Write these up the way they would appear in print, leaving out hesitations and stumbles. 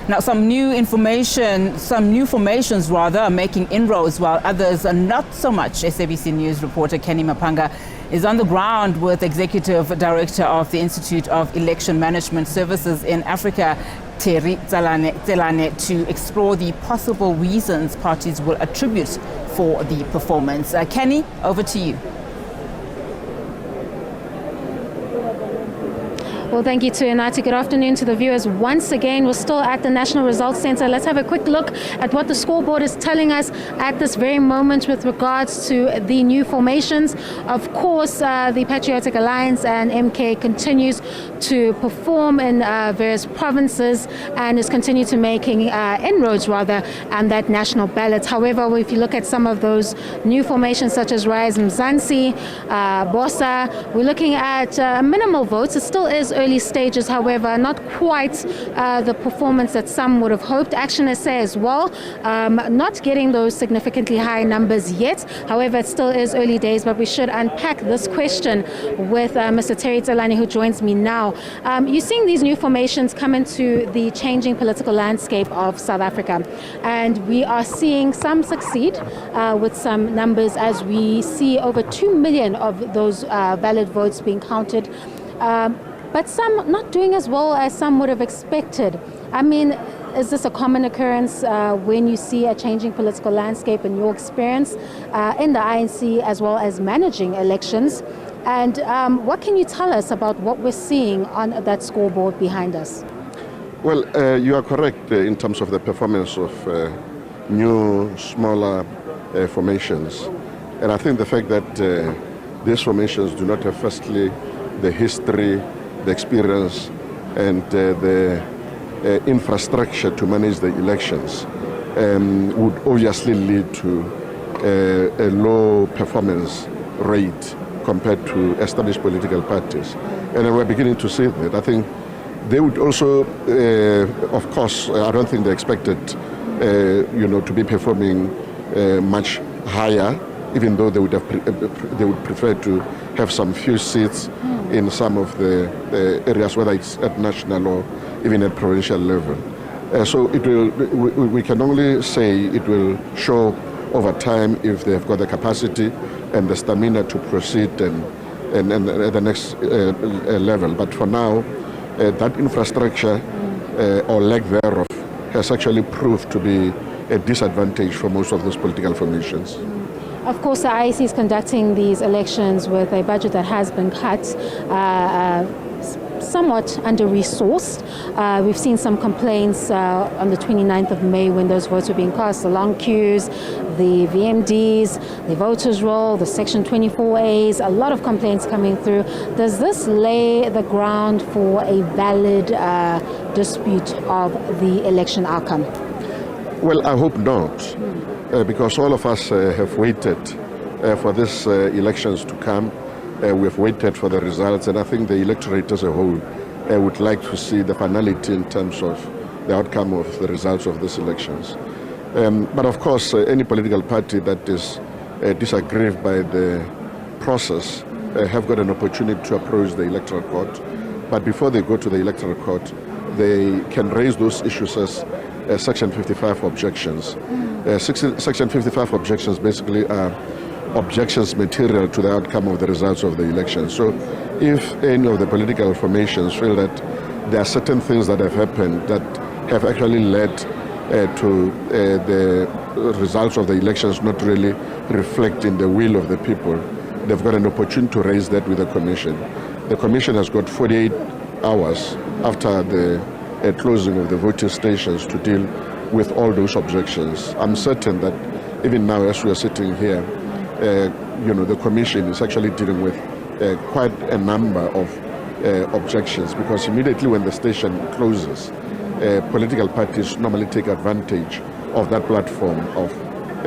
Now, some new formations rather, are making inroads, while others are not so much. SABC News reporter Canny Maphanga is on the ground with Executive Director of the Institute of Election Management Services in Africa, Tselane, to explore the possible reasons parties will attribute for the performance. Canny, over to you. Well, thank you to Inati. Good afternoon to the viewers. Once again, we're still at the National Results Centre. Let's have a quick look at what the scoreboard is telling us at this very moment with regards to the new formations. Of course, the Patriotic Alliance and MK continues to perform in various provinces and is continuing to making inroads rather on that national ballot. However, if you look at some of those new formations such as Rise Mzansi, Bosa, we're looking at minimal votes. It still is early stages, however, not quite the performance that some would have hoped. Action SA as well, not getting those significantly high numbers yet. However, it still is early days, but we should unpack this question with Mr. Tselane, who joins me now. You're seeing these new formations come into the changing political landscape of South Africa, and we are seeing some succeed with some numbers, as we see over 2 million of those valid votes being counted. But some not doing as well as some would have expected. I mean, is this a common occurrence when you see a changing political landscape in your experience in the INC as well as managing elections? And what can you tell us about what we're seeing on that scoreboard behind us? Well, you are correct in terms of the performance of new, smaller formations. And I think the fact that these formations do not have, firstly, the history, the experience and the infrastructure to manage the elections would obviously lead to a low performance rate compared to established political parties. And we're beginning to see that. I think they would also, of course, I don't think they expected, to be performing much higher, even though they would prefer to have some few seats in some of the areas, whether it's at national or even at provincial level. So we can only say it will show over time if they've got the capacity and the stamina to proceed and at the next level. But for now, that infrastructure or lack thereof has actually proved to be a disadvantage for most of those political formations. Of course, the IEC is conducting these elections with a budget that has been cut, somewhat under-resourced. We've seen some complaints on the 29th of May when those votes were being cast, the long queues, the VMDs, the voters' roll, the Section 24As, a lot of complaints coming through. Does this lay the ground for a valid dispute of the election outcome? Well, I hope not. Because all of us have waited for these elections to come. We have waited for the results, and I think the electorate as a whole would like to see the finality in terms of the outcome of the results of these elections. But of course, any political party that is disaggrieved by the process have got an opportunity to approach the electoral court. But before they go to the electoral court, they can raise those issues as Section 55 objections. Section 55 objections basically are objections material to the outcome of the results of the election. So if any of the political formations feel that there are certain things that have happened that have actually led to the results of the elections not really reflecting the will of the people, they've got an opportunity to raise that with the Commission. The Commission has got 48 hours after the closing of the voting stations to deal with all those objections. I'm certain that even now, as we are sitting here, the Commission is actually dealing with quite a number of objections, because immediately when the station closes, political parties normally take advantage of that platform of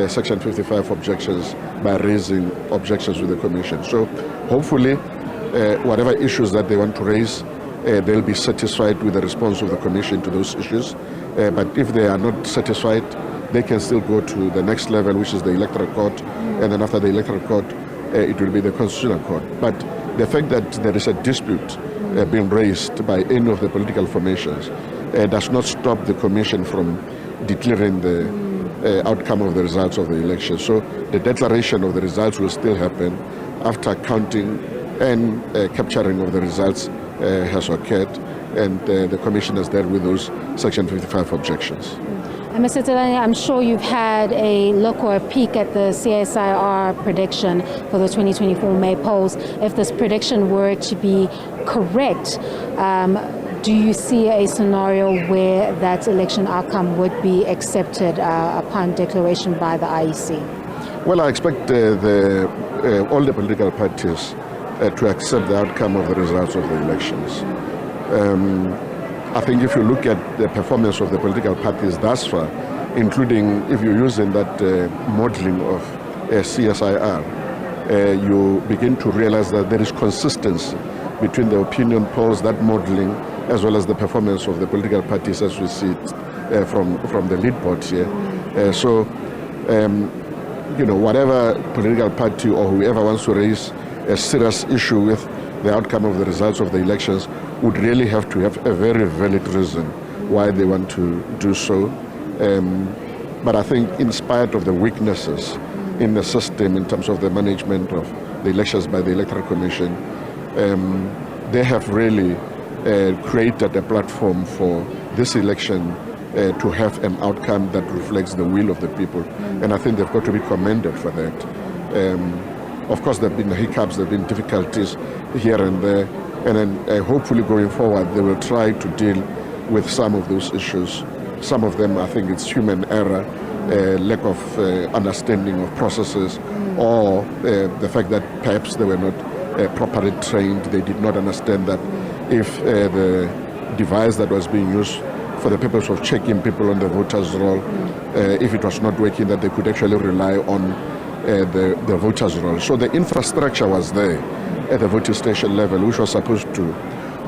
Section 55 objections by raising objections with the Commission. So hopefully, whatever issues that they want to raise, they'll be satisfied with the response of the Commission to those issues. But if they are not satisfied, they can still go to the next level, which is the electoral court, and then after the electoral court, it will be the constitutional court. But the fact that there is a dispute being raised by any of the political formations does not stop the Commission from declaring the outcome of the results of the election. So the declaration of the results will still happen after counting and capturing of the results has occurred, and the Commission has dealt with those Section 55 objections. And Mr. Tselane, I'm sure you've had a look or a peek at the CSIR prediction for the 2024 May polls. If this prediction were to be correct, do you see a scenario where that election outcome would be accepted upon declaration by the IEC? Well, I expect all the political parties to accept the outcome of the results of the elections. I think if you look at the performance of the political parties thus far, including if you're using that modeling of CSIR, you begin to realize that there is consistency between the opinion polls, that modeling, as well as the performance of the political parties as we see it from the lead board here. Whatever political party or whoever wants to raise a serious issue with the outcome of the results of the elections would really have to have a very valid reason why they want to do so. But I think in spite of the weaknesses in the system in terms of the management of the elections by the Electoral Commission, they have really created a platform for this election to have an outcome that reflects the will of the people. And I think they've got to be commended for that. Of course, there have been hiccups, there have been difficulties here and there, and then hopefully going forward they will try to deal with some of those issues. Some of them, I think it's human error, lack of understanding of processes, or the fact that perhaps they were not properly trained. They did not understand that if the device that was being used for the purpose of checking people on the voters' roll, if it was not working, that they could actually rely on the voters' roll. So the infrastructure was there at the voting station level, which was supposed to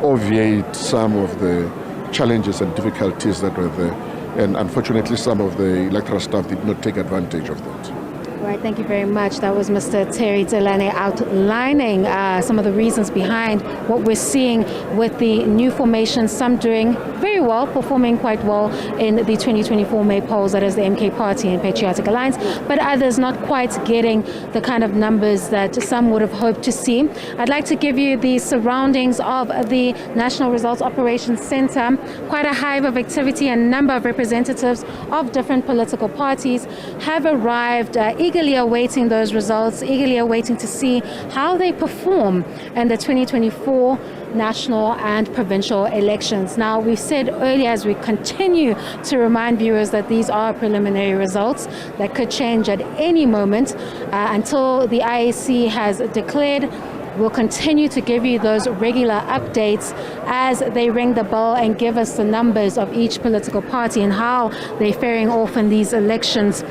obviate some of the challenges and difficulties that were there. And unfortunately, some of the electoral staff did not take advantage of that. Right, thank you very much. That was Mr. Tselane outlining some of the reasons behind what we're seeing with the new formation, some doing very well, performing quite well in the 2024 May polls, that is the MK Party and Patriotic Alliance, but others not quite getting the kind of numbers that some would have hoped to see. I'd like to give you the surroundings of the National Results Operations Center. Quite a hive of activity, and a number of representatives of different political parties have arrived, eagerly awaiting those results, eagerly awaiting to see how they perform in the 2024 national and provincial elections. Now, we said earlier, as we continue to remind viewers, that these are preliminary results that could change at any moment until the IEC has declared. We'll continue to give you those regular updates as they ring the bell and give us the numbers of each political party and how they're faring off in these elections.